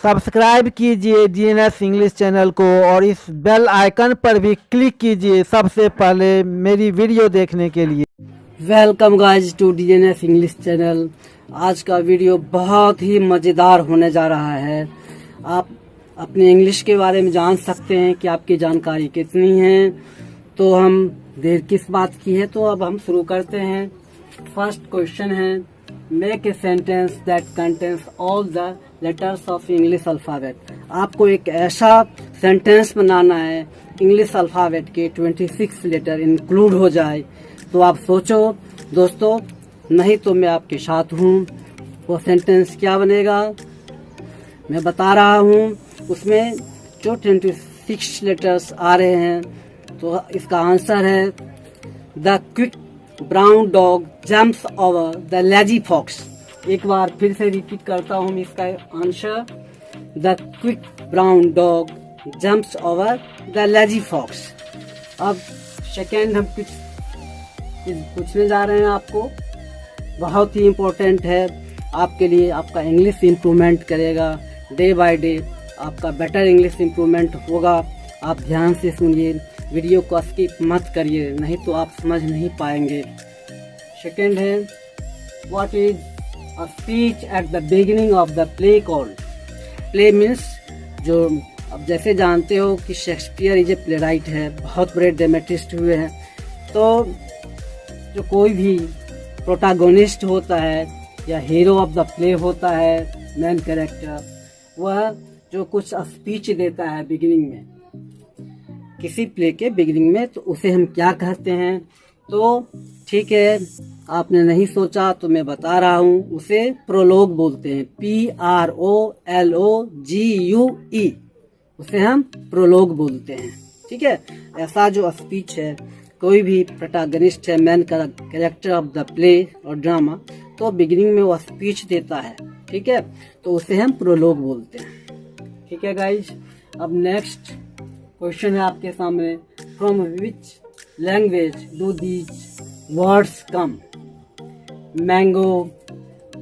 Subscribe कीजिए DNS English channel को और इस बेल आइकन पर भी क्लिक कीजिए सबसे पहले मेरी वीडियो देखने के लिए। Welcome guys to DNS English channel. आज का वीडियो बहुत ही मज़ेदार होने जा रहा है। आप अपने इंग्लिश के बारे में जान सकते हैं कि आपकी जानकारी कितनी है। तो हम देर किस बात की है, तो अब हम शुरू करते हैं। फर्स्ट क्वेश्चन है, make a sentence that contains all the letters of English alphabet. आपको एक ऐसा सेंटेंस बनाना है इंग्लिश अल्फ़ाबेट के 26 लेटर इंक्लूड हो जाए। तो आप सोचो दोस्तों, नहीं तो मैं आपके साथ हूँ। वो सेंटेंस क्या बनेगा मैं बता रहा हूँ। उसमें जो 26 लेटर्स आ रहे हैं, तो इसका आंसर है the quick brown dog jumps over the lazy fox. एक बार फिर से रिपीट करता हूँ इसका answer, the quick brown dog jumps over the lazy fox. अब सेकेंड हम कुछ पूछने जा रहे हैं आपको, बहुत ही इम्पोर्टेंट है आपके लिए। आपका इंग्लिश इम्प्रूवमेंट करेगा डे बाय डे, आपका बेटर इंग्लिश इम्प्रूवमेंट होगा। आप ध्यान से सुनिए, वीडियो को स्किप मत करिए, नहीं तो आप समझ नहीं पाएंगे। सेकेंड है, what is a speech at the beginning of the play called. Play means जो अब जैसे जानते हो कि Shakespeare is a play right है, बहुत बड़े ड्रामेटिस्ट हुए हैं। तो जो कोई भी प्रोटागोनिस्ट होता है या हीरो ऑफ द प्ले होता है, मेन कैरेक्टर, वह जो कुछ स्पीच देता है बिगिनिंग में, किसी प्ले के बिगिनिंग में, तो उसे हम क्या कहते हैं। तो ठीक है, आपने नहीं सोचा तो मैं बता रहा हूँ, उसे प्रोलोग बोलते हैं। PROLOGUE, उसे हम प्रोलोग बोलते हैं। ठीक है, ऐसा जो स्पीच है, कोई भी प्रोटैगनिस्ट है, main character of the play और ड्रामा, तो बिगिनिंग में वो स्पीच देता है। ठीक है, तो उसे हम प्रोलोग बोलते हैं। ठीक है गाइज, अब नेक्स्ट क्वेश्चन है आपके सामने, from which language do these words come. Mango,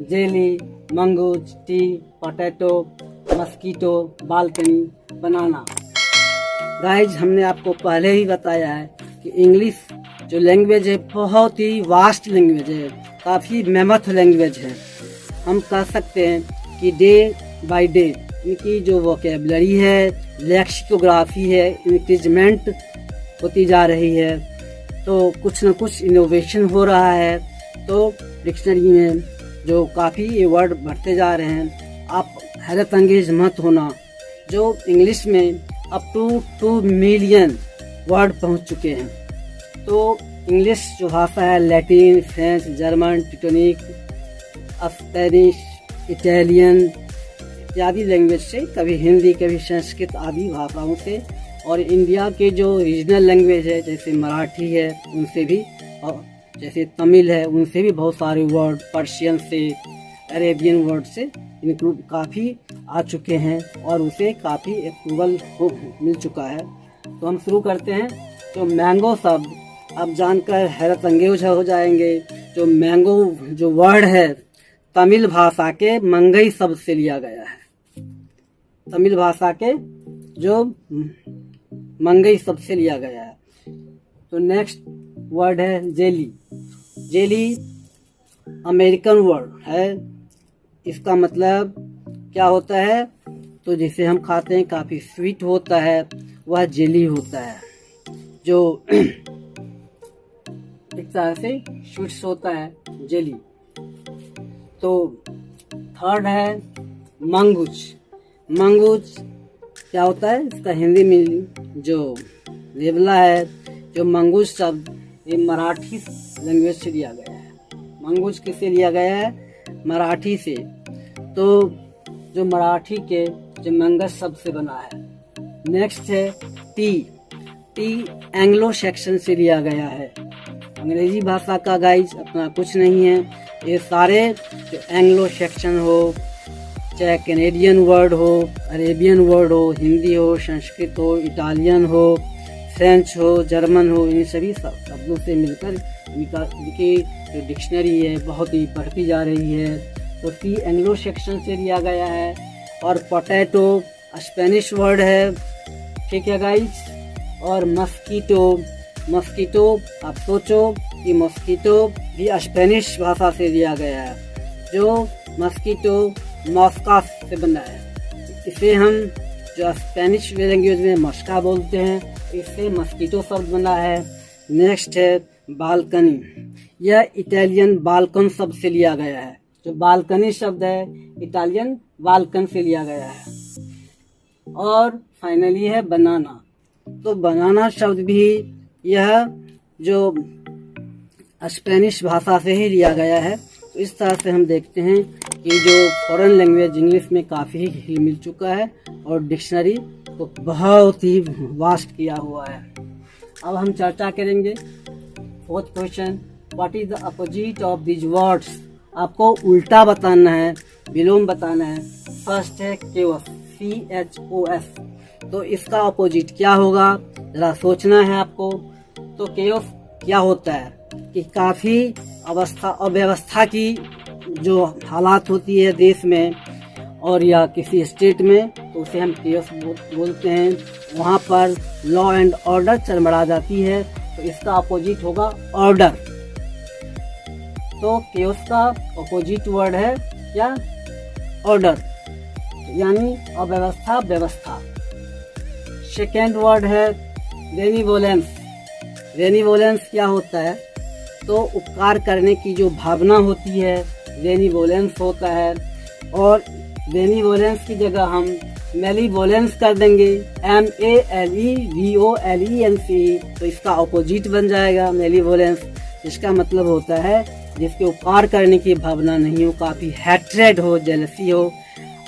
jelly, mongoose, T, potato, mosquito, balcony, banana. Guys, हमने आपको पहले ही बताया है कि इंग्लिश जो लैंग्वेज है बहुत ही वास्ट लैंग्वेज है, काफ़ी मेमथ लैंग्वेज है। हम कह सकते हैं कि डे बाय डे इनकी जो वोकेबलरी है, लेक्सिकोग्राफी है, इंक्रीजमेंट होती जा रही है। तो कुछ न कुछ इनोवेशन हो रहा है। तो डिक्शनरी में जो काफ़ी ये वर्ड बढ़ते जा रहे हैं। आप हैरत अंगेज मत होना, जो इंग्लिश में अप टू 2 मिलियन वर्ड पहुंच चुके हैं। तो इंग्लिश जो भाषा है, Latin, French, German, Teutonic, Spanish, Italian इत्यादि लैंग्वेज से, कभी हिंदी, कभी संस्कृत आदि भाषाओं से, और इंडिया के जो रीजनल लैंग्वेज है जैसे मराठी है उनसे भी, और जैसे तमिल है उनसे भी बहुत सारे वर्ड, पर्शियन से, अरेबियन वर्ड से इंक्लूड काफ़ी आ चुके हैं और उसे काफ़ी अप्रूवल मिल चुका है। तो हम शुरू करते हैं। तो मैंगो शब्द अब जानकर हैरत अंगेज हो जाएंगे। जो मैंगो जो वर्ड है तमिल भाषा के मंगई शब्द से लिया गया है। तमिल भाषा के जो मंगई शब्द से लिया गया है। तो नेक्स्ट वर्ड है जेली। जेली अमेरिकन वर्ड है। इसका मतलब क्या होता है, तो जिसे हम खाते हैं काफ़ी स्वीट होता है, वह जेली होता है। जो एक तरह से स्वीट्स होता है जेली। तो थर्ड है मंगूज। मंगूज क्या होता है, इसका हिंदी में जो लेबला है, जो मंगूज शब्द ये मराठी लैंग्वेज से लिया गया है। मंगूज किससे लिया गया है, मराठी से। तो जो मराठी के जो मंगस शब्द से बना है। नेक्स्ट है टी। टी एंग्लो सेक्शन से लिया गया है। अंग्रेजी भाषा का गाइज अपना कुछ नहीं है। ये सारे जो एंग्लो सेक्शन हो, चाहे कैनेडियन वर्ड हो, अरेबियन वर्ड हो, हिंदी हो, संस्कृत हो, इटालियन हो, फ्रेंच हो, जर्मन हो, इन सभी शब्दों से मिलकर इनकी जो डिक्शनरी है बहुत ही बढ़ती जा रही है। तो टी एंग्लो सेक्शन से लिया गया है। और पोटैटो स्पेनिश वर्ड है, ठीक है गाइस। और मस्कीटो, मस्कीटो आप सोचो कि मस्कीटो भी स्पेनिश भाषा से लिया गया है, जो मस्कीटो मॉस्का से बना है। इसे हम जो स्पेनिश लैंग्वेज में मस्का बोलते हैं, इससे मस्कीटो शब्द बना है। नेक्स्ट है बालकनी, यह इटालियन बाल्कन शब्द से लिया गया है। जो बालकनी शब्द है इटालियन बाल्कन से लिया गया है। और फाइनली है बनाना, तो बनाना शब्द भी यह जो स्पेनिश भाषा से ही लिया गया है। तो इस तरह से हम देखते हैं कि जो फॉरेन लैंग्वेज इंग्लिश में काफ़ी ही मिल चुका है और डिक्शनरी को बहुत ही वास्ट किया हुआ है। अब हम चर्चा करेंगे fourth question, what is the opposite of these words. आपको उल्टा बताना है, विलोम बताना है। फर्स्ट है केओस, CHOS, तो इसका अपोजिट क्या होगा जरा सोचना है आपको। तो केओस क्या होता है कि काफ़ी अव्यवस्था की जो हालात होती है देश में और या किसी स्टेट में, तो उसे हम केओस बोलते हैं। वहाँ पर लॉ एंड ऑर्डर चरमरा जाती है, तो इसका अपोजिट होगा ऑर्डर। तो केओस का अपोजिट वर्ड है क्या, ऑर्डर, यानी अव्यवस्था व्यवस्था। सेकेंड वर्ड है बेनिवोलेंस। बेनिवोलेंस क्या होता है, तो उपकार करने की जो भावना होती है बेनिवोलेंस होता है। और बेनिवोलेंस की जगह हम मेलीवोलेंस कर देंगे, MELEVOLENCE, तो इसका अपोजिट बन जाएगा मेलीवोलेंस, जिसका मतलब होता है जिसके उपकार करने की भावना नहीं हो, काफ़ी हैट्रेड हो, जेलसी हो,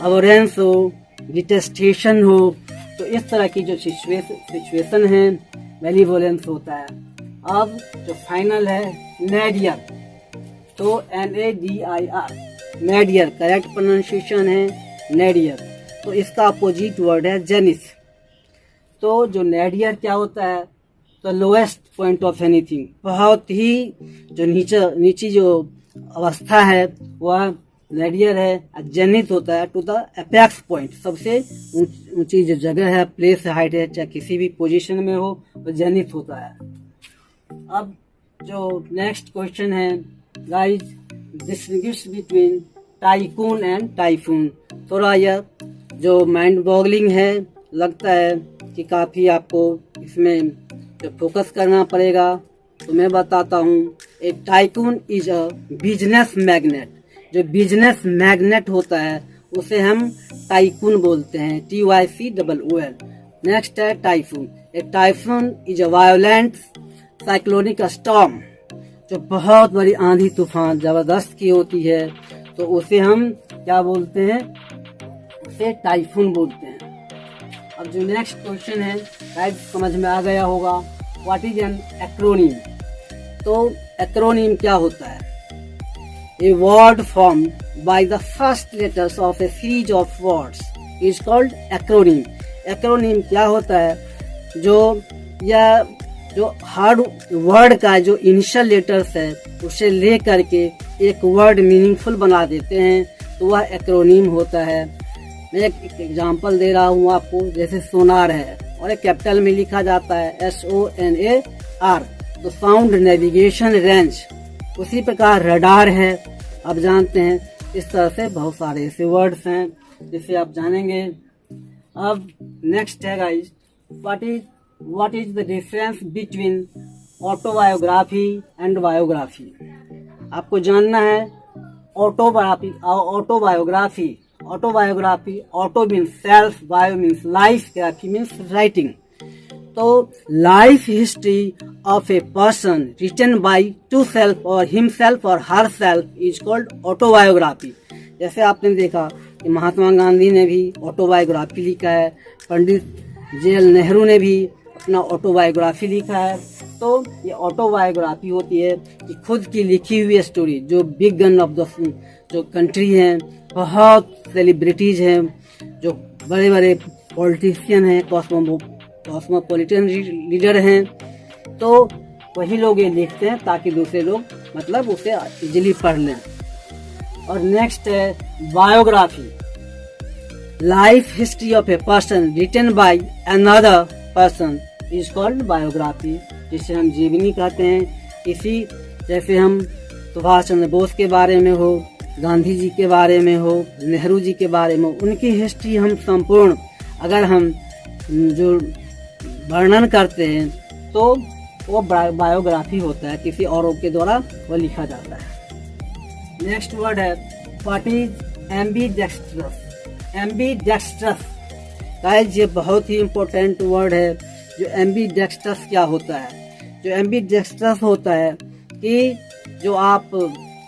अवोरेंस हो, डिटेस्टेशन हो। तो इस तरह की जो सिचुएशन है मेलीवोलेंस होता है। अब जो फाइनल है नेडियर, तो NADIR, नेडियर करेक्ट प्रोनाउंसिएशन है नेडियर। तो इसका अपोजिट वर्ड है जेनिस। तो जो नेडियर क्या होता है, तो लोएस्ट पॉइंट ऑफ एनीथिंग, बहुत ही जो नीची जो अवस्था है वह नेडियर है। जेनिथ होता है टू द एपेक्स पॉइंट, सबसे ऊंची जो जगह है, प्लेस हाइट है, चाहे किसी भी पोजीशन में हो, तो जेनिथ होता है। अब जो नेक्स्ट क्वेश्चन है guys, distinguish between tycoon and typhoon. थोड़ा यह जो माइंड बॉगलिंग है, लगता है कि काफ़ी आपको इसमें जो फोकस करना पड़ेगा। तो मैं बताता हूँ, a tycoon is a business magnate. जो बिजनेस मैग्नेट होता है उसे हम टाइकून बोलते हैं, TYCOON। नेक्स्ट है typhoon. A typhoon is a violent cyclonic storm, जो बहुत बड़ी आंधी तूफान जबरदस्त की होती है, तो उसे हम क्या बोलते हैं, उसे टाइफून बोलते हैं। अब जो नेक्स्ट क्वेश्चन है शायद समझ में आ गया होगा, व्हाट इज एन एक्रोनिम। तो एक्रोनिम क्या होता है, a word form by the first letters of A series of words is called acronym. Acronym क्या होता है, जो हर वर्ड का जो इनिशियल लेटर्स है उसे ले करके एक वर्ड मीनिंगफुल बना देते हैं, तो वह एक्रोनिम होता है। मैं एक एग्जांपल दे रहा हूँ आपको, जैसे सोनार है और एक कैपिटल में लिखा जाता है SONAR, तो साउंड नेविगेशन रेंज। उसी प्रकार रडार है, आप जानते हैं। इस तरह से बहुत सारे ऐसे वर्ड्स हैं जिसे आप जानेंगे। अब नेक्स्ट है guys, what is the difference between autobiography and biography. आपको जानना है autobiography, auto means self, bio means life, graphy means writing. तो life history of a person written by to self or himself or herself is called autobiography. जैसे आपने देखा कि महात्मा गांधी ने भी ऑटोबायोग्राफी लिखा है, पंडित जवाहरलाल नेहरू ने भी अपना ऑटोबायोग्राफी लिखा है। तो ये ऑटोबायोग्राफी होती है कि खुद की लिखी हुई स्टोरी। जो बिग गन ऑफ द जो कंट्री हैं, बहुत सेलिब्रिटीज हैं, जो बड़े बड़े पॉलिटिशियन हैं, कॉस्मोपॉलिटन लीडर हैं, तो वही लोग ये लिखते हैं ताकि दूसरे लोग मतलब उसे इजीली पढ़ लें। और नेक्स्ट है biography. Life history of a person written by another person is called biography, जिसे हम जीवनी कहते हैं। इसी जैसे हम सुभाष चंद्र बोस के बारे में हो, गांधी जी के बारे में हो, नेहरू जी के बारे में हो, उनकी हिस्ट्री हम संपूर्ण अगर हम जो वर्णन करते हैं तो वो बायोग्राफी होता है, किसी और के द्वारा वो लिखा जाता है। नेक्स्ट वर्ड है what is ambidextrous. Ambidextrous guys ये बहुत ही इम्पोर्टेंट वर्ड है। जो एम्बीडेक्स्ट्रस क्या होता है? जो एम्बीडेक्स्ट्रस होता है कि जो आप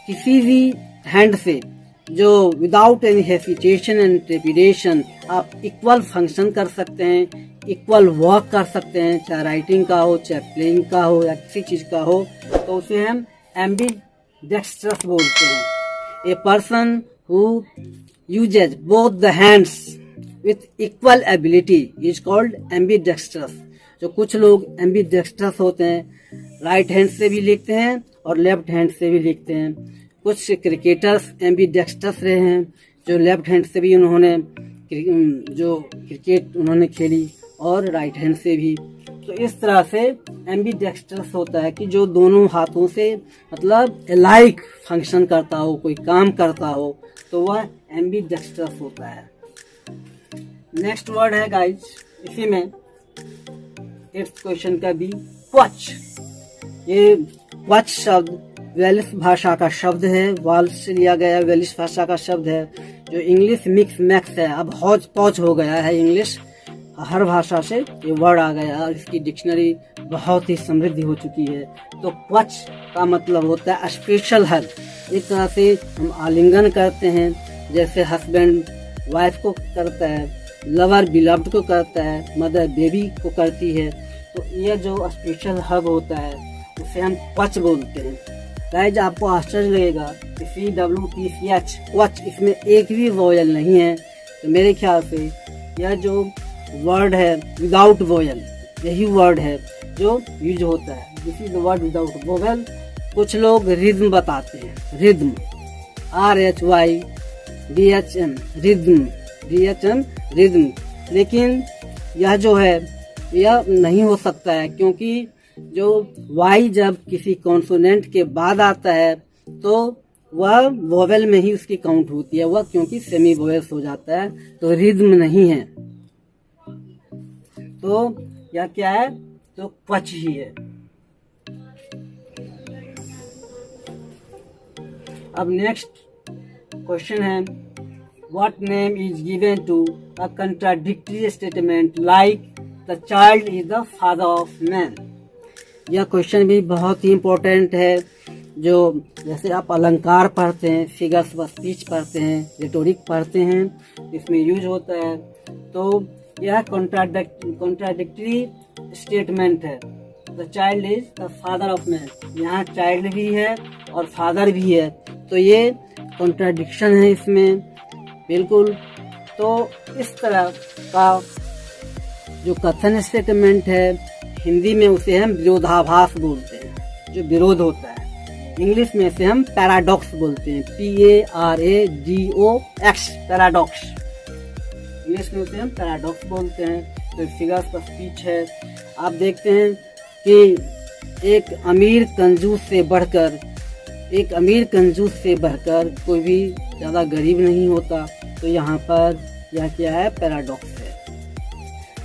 किसी भी हैंड से जो without any hesitation and trepidation आप इक्वल फंक्शन कर सकते हैं, इक्वल वर्क कर सकते हैं, चाहे राइटिंग का हो, चाहे प्लेइंग का हो या किसी चीज का हो, तो उसे हम एम्बीडेक्स्ट्रस बोलते हैं। A person who usage both the hands with equal ability is called ambidextrous. जो कुछ लोग एम्बीडेक्स्ट्रस होते हैं, राइट हैंड से भी लिखते हैं और लेफ्ट हैंड से भी लिखते हैं। कुछ क्रिकेटर्स एम्बीडेक्स्ट्रस रहे हैं, जो लेफ्ट हैंड से भी उन्होंने जो क्रिकेट उन्होंने खेली और राइट हैंड से भी। तो इस तरह से एम्बीडेक्स्ट्रस होता है कि जो दोनों हाथों से मतलब लाइक फंक्शन करता हो, कोई काम करता हो, तो वह एम्बीडेक्स्ट्रस होता है। नेक्स्ट वर्ड है गाइज, इसी में 8th क्वेश्चन का भी क्वच। ये क्वच शब्द वेल्श भाषा का शब्द है, वाल्स से लिया गया वेल्श भाषा का शब्द है, जो इंग्लिश मिक्स मैक्स है। अब हौच पौच हो गया है इंग्लिश, हर भाषा से ये वर्ड आ गया और इसकी डिक्शनरी बहुत ही समृद्ध हो चुकी है। तो क्वच का मतलब होता है स्पेशल हग। इस तरह से हम आलिंगन करते हैं, जैसे हस्बैंड वाइफ को करता है, लवर बिलव्ड को करता है, मदर बेबी को करती है। तो यह जो स्पेशल हग होता है उसे हम क्वच बोलते हैं। गाइस आपको आश्चर्य लगेगा कि CWTCH क्वच, इसमें एक भी वॉयल नहीं है। तो मेरे ख्याल से यह जो वर्ड है विदाउट वॉयल, यही वर्ड है जो यूज होता है। This is the word without vial. कुछ लोग रिद्म बताते हैं, rhythm RHYDHM rhythm, DHM rhythm, लेकिन यह जो है यह नहीं हो सकता है, क्योंकि जो वाई जब किसी कॉन्सोनेंट के बाद आता है तो वह वोवेल में ही उसकी काउंट होती है, वह क्योंकि सेमी वोवेल्स हो जाता है, तो रिद्म नहीं है। तो यह क्या है? तो क्वच ही है। अब नेक्स्ट क्वेश्चन है what name is given to a contradictory statement like the child is the father of man. यह क्वेश्चन भी बहुत ही इम्पोर्टेंट है। जो जैसे आप अलंकार पढ़ते हैं, फिगर्स ऑफ स्पीच पढ़ते हैं, रिटोरिक पढ़ते हैं, इसमें यूज होता है। तो यह कॉन्ट्राडिक्टरी स्टेटमेंट है। The child is the father of man, यहाँ चाइल्ड भी है और फादर भी है, तो ये कॉन्ट्राडिक्शन है इसमें बिल्कुल। तो इस तरह का जो कथन स्टेटमेंट है, हिंदी में उसे हम विरोधाभास बोलते हैं, जो विरोध होता है। इंग्लिश में से हम पैराडॉक्स बोलते हैं, PARADOX, पैराडॉक्स। इंग्लिश में उसे हम पैराडॉक्स बोलते हैं। तो फिगर्स ऑफ स्पीच है। आप देखते हैं कि एक अमीर कंजूस से बढ़कर कोई भी ज्यादा गरीब नहीं होता। तो यहाँ पर यह क्या है? पैराडॉक्स है।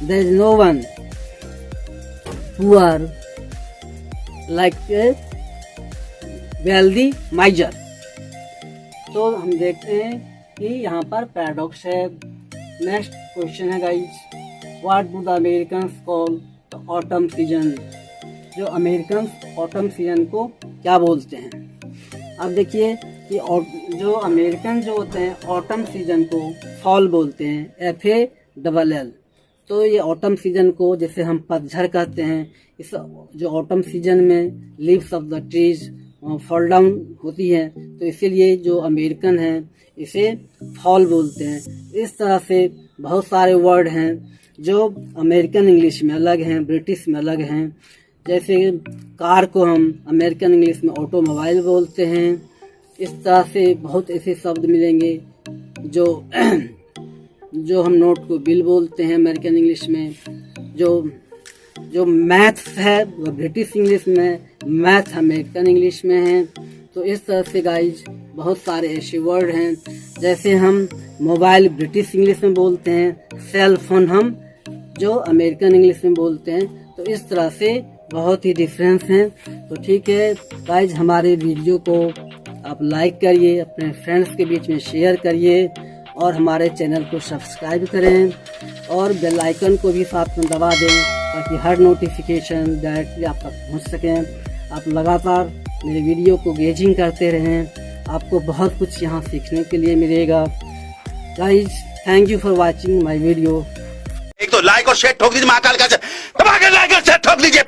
There is no one poor like a wealthy miser। तो हम देखते हैं कि यहाँ पर पैराडॉक्स है। नेक्स्ट क्वेश्चन है guys, what do the Americans call the autumn season. जो अमेरिकन ऑटम सीजन को क्या बोलते हैं? अब देखिए कि जो अमेरिकन जो होते हैं ऑटम सीजन को फॉल बोलते हैं, FALL। तो ये ऑटम सीजन को जैसे हम पतझड़ कहते हैं, इस जो ऑटम सीजन में leaves of the trees fall down होती है, तो इसीलिए जो अमेरिकन है इसे फॉल बोलते हैं। इस तरह से बहुत सारे वर्ड हैं जो अमेरिकन इंग्लिश में अलग हैं, ब्रिटिश में अलग हैं। जैसे कार को हम अमेरिकन इंग्लिश में ऑटोमोबाइल बोलते हैं। इस तरह से बहुत ऐसे शब्द मिलेंगे जो जो हम नोट को बिल बोलते हैं अमेरिकन इंग्लिश में, जो मैथ्स है वो ब्रिटिश इंग्लिश में, मैथ अमेरिकन इंग्लिश में है। तो इस तरह से गाइज बहुत सारे ऐसे वर्ड हैं, जैसे हम मोबाइल ब्रिटिश इंग्लिश में बोलते हैं, सेल फोन हम जो अमेरिकन इंग्लिश में बोलते हैं। तो इस तरह से बहुत ही डिफरेंस हैं। तो ठीक है गाइज, हमारे वीडियो को आप लाइक करिए, अपने फ्रेंड्स के बीच में शेयर करिए और हमारे चैनल को सब्सक्राइब करें और बेल आइकन को भी साथ में दबा दें ताकि हर नोटिफिकेशन डायरेक्टली आप तक पहुंच सकें। आप लगातार मेरे वीडियो को गेजिंग करते रहें, आपको बहुत कुछ यहाँ सीखने के लिए मिलेगा। Guys, thank you for watching my video. एक तो लाइक और शेयर ठोक दीजिए, महाकाल का दबा के लाइक और शेयर ठोक दीजिए।